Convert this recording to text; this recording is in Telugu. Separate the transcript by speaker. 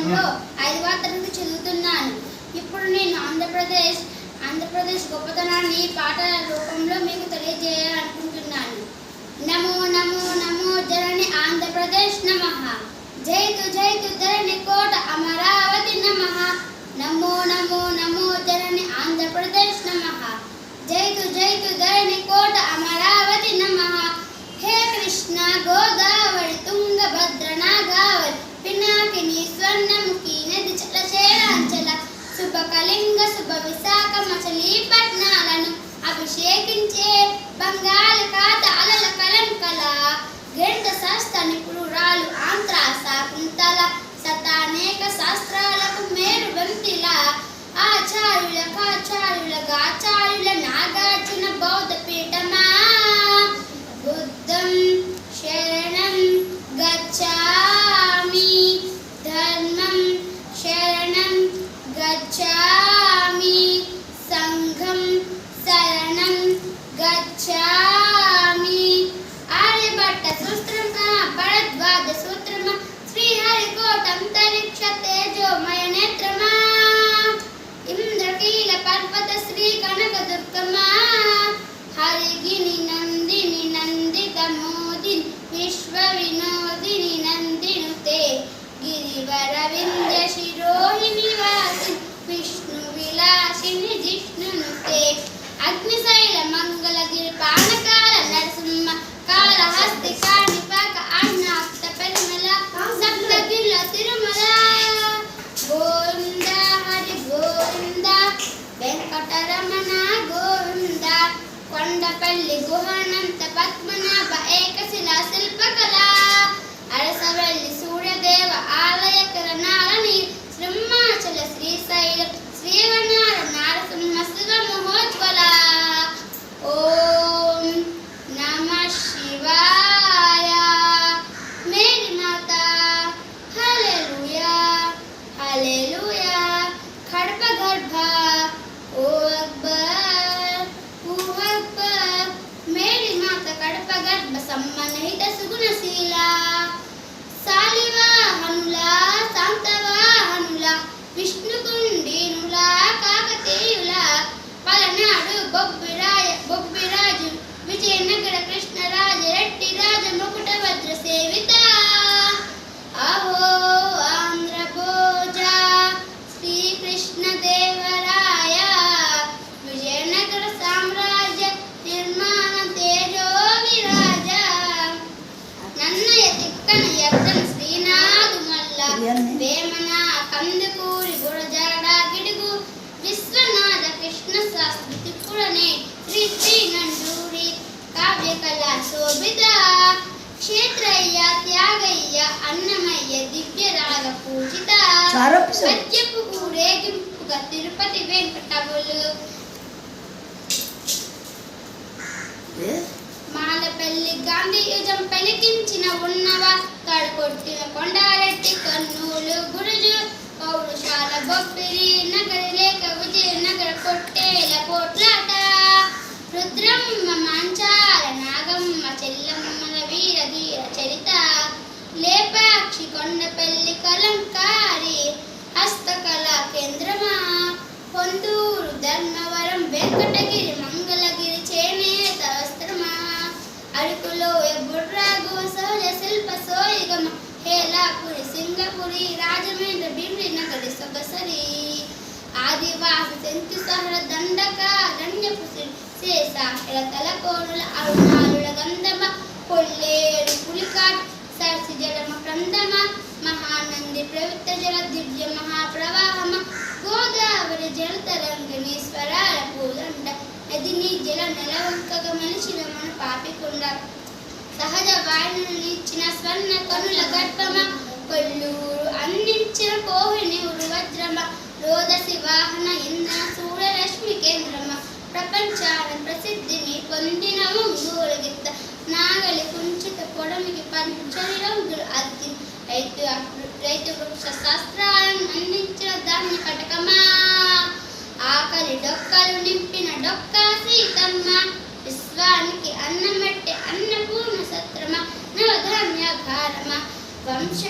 Speaker 1: పాఠశాలలో 5వ తరగతి చదువుతున్నాను. ఇప్పుడు నేను ఆంధ్రప్రదేశ్ గొప్పతనాన్ని పాటల రూపంలో మీకు తెలియజేయాలనుకుంటున్నాను. నమో నమో నమో జనని ఆంధ్రప్రదేశ్ నమః. జైతు జైతు ధరణి కోట అమరావతి నమః. నమో నమో నమో జనని ఆంధ్రప్రదేశ్ నమః. జైతు జైతు ధరణి కోట అమరావతి నమః. హే కృష్ణ గోదావరి తుంగభద్ర నాగావళి పినాకిని స్వర్ణముఖి నది చలచేరాంచల శుభకళింగ శుభ విశాఖ మచిలీపట్నాలను అభిషేకించే బంగాళాఖాత అలల కలంకల గణిత శాస్త్ర నిపుణురాలు ఆంధ్ర శాకుంతల శతానేక శాస్త్రాలకు మేరు వంతిల ఆచార్యుల గాచార్యుల నాగార్జున బౌద్ధ పీఠమా. బుద్ధం శరణం గచ్ఛామి, ధర్మం శరణం గచ్ఛామి, సంఘం శరణం గచ్ఛామి. ఆర్యభట్ట సూత్రమా భరద్వాజ సూత్రమా శ్రీహరికోటంతరిక్ష తేజోమయ నేత్రమా ఇంద్రకీల పర్వత శ్రీ కనకదుర్గమా హరిగిని నందిని నందిత మోదిని విశ్వ వినోదిని నందినుతే గిరివర వింధ్య శిరోహిణి వాసిని విష్ణు విలాసిని జిష్ణునుతే అగ్నిశైల మంగళగిరి పానకాల నరసింహ కాళహస్తి కాణిపాక అజ్ఞాత పెరుమల సప్తగిరిల తిరుమల. గోవింద హరి గోవింద వెంకటరమణ గోవింద కొండపల్లి గుహానంత పద్మనాభ ఏకశిలా శిల్పకళ అరసవల్లి సూర్యదేవ ఆలయ కిరణాలని సింహాచల శ్రీశైలం శ్రీవనార నారసింహ శివ మహోజ్వల. ఓం నమః శివాయ. మేరీ మాత హల్లెలూయా హల్లెలూయా. కడప గర్భ ఓ అక్బర్ ఓ అక్బర్. మేరీ మాత కడప గర్భ సమ్మనహిత సుగుణశీల సాలివాహనుల శాంతవాహనుల విష్ణుకుండినుల కాకతీయుల పలనాడు బొబ్బిరాజు విజయనగర కృష్ణరాజ రెడ్డి రాజ ముకుట వజ్ర సేవిత. అహో ఆంధ్ర భోజ శ్రీకృష్ణ దేవరాయ విజయనగర సామ్రాజ్య నిర్మాణ తేజో విరాజ. నన్నయ తిక్కన యత్తన శ్రీనాథు మల్ల వేమన కందుకూరి గురజాడ గిడుగు విశ్వనాథ కృష్ణ శాస్త్రి తిప్పుడనే శ్రీ శ్రీ నండూరి కావ్యకళ శోభిత క్షేత్రయ్య త్యాగయ్య అన్నమయ్య దివ్య రాగ పూజిత పద్యపు ఊరేగింపుగా తిరుపతి వెంకటవులు మాలపల్లి గాంధీయుజం పలికించిన ఉన్నవ తడకొట్టిన కొండారెడ్డి కర్నూలు గురుజు పౌరుషాల బొబ్బిరి నగరి లేక విజయనగర కొట్టేల పోట్లాట రుద్రమ్మ మాంచాల నాగమ్మ చెల్లమ్మల వీర ధీర చరిత లేపాక్షి కొండపల్లి కలంకారి హస్తకళా కేంద్రమా పొందూరు ధర్మవరం వెంకటగిరి మంగళగిరి చేనేత వస్త్రమా అరకులోయ బుర్రాగు సహజ శిల్ప సోయిగమ హేలాపురి సింగపురి రాజమండ్రి బిండి నగరి సొగసరి ఆదివాసి సెంచు సహర దండక రణ్యపు శేషాక్షర తలకోనుల అరుణాలుల గంధమ కొల్లేరు పులికాట్ సరసి జలమ క్రందమ మహానంది ప్రవిత్త జల దివ్య మహాప్రవాహమ గోదావరి జలతరంగిణి స్వరాల పూదండ నదిని జల నెలవంకగా మలిచిన మన పాపికొండ సహజ వాయునిచ్చిన స్వర్ణ కనుల గర్భమ కొల్లూరు అందించిన కోహిని వజ్రమ రోదసి వాహన ఇంధన సూర్యరశ్మి కేంద్రమ ప్రపంచాన ప్రసిద్ధిని పొందిన ఒంగోలు గిత్త నాగలి కుంచిత పొడమికి పంచని రంగులు అద్ది రైతు వృక్ష శాస్త్రాలను అందించిన ధాన్య కటకమా ఆకలి డొక్కలు నింపిన డొక్కా సీతమ్మ విశ్వానికి అన్నమట్టే అన్నపూర్ణ సత్రమ నవధాన్య భారమ వంశ